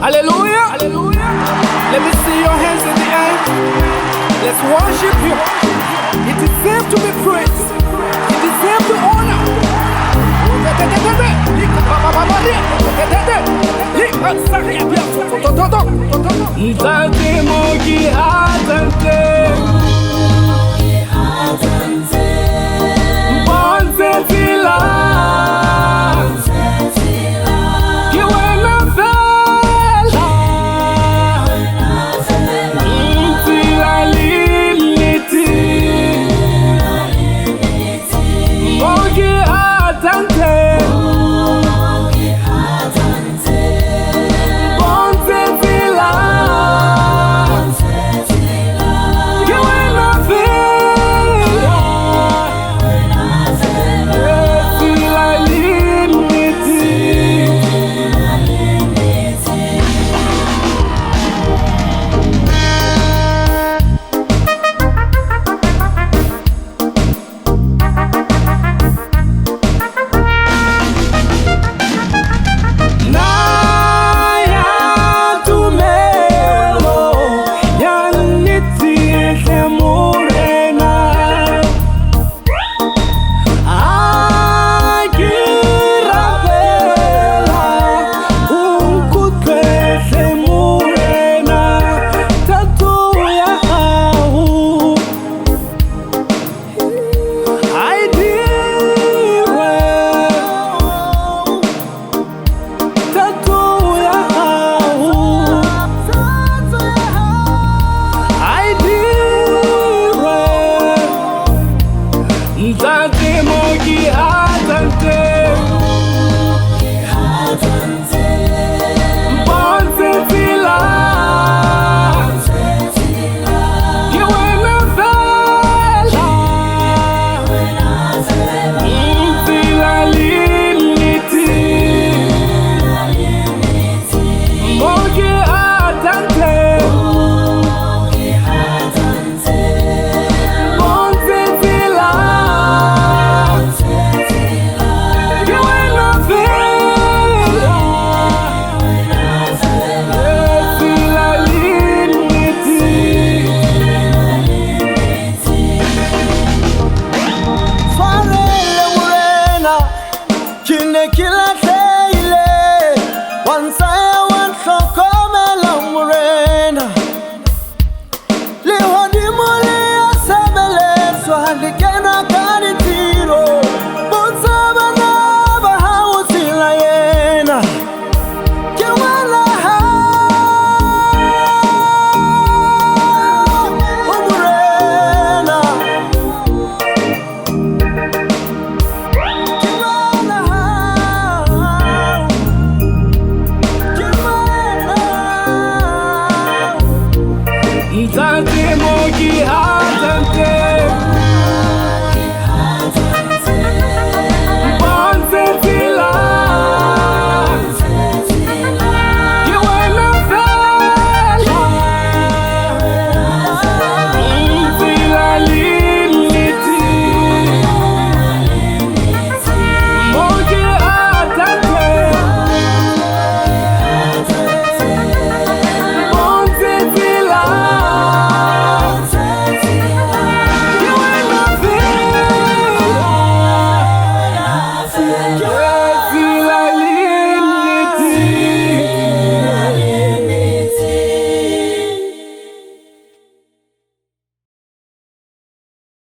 Hallelujah. Hallelujah. Let me see your hands in the air. Let's worship you. He deserves to be praised. He deserves to honor. Nzante mogi atante Bonze tila Kiwena vela Ntila liliti Mogi atante Nzante mogi atante Bonze tila Kiwena vela Ntila liliti Mogi atante Kila teile wansaya wansokomela murena lihodi muli asemele swalikena kanitiro bunsabana bahawusila yena kiwala ha umurena Nzante mogi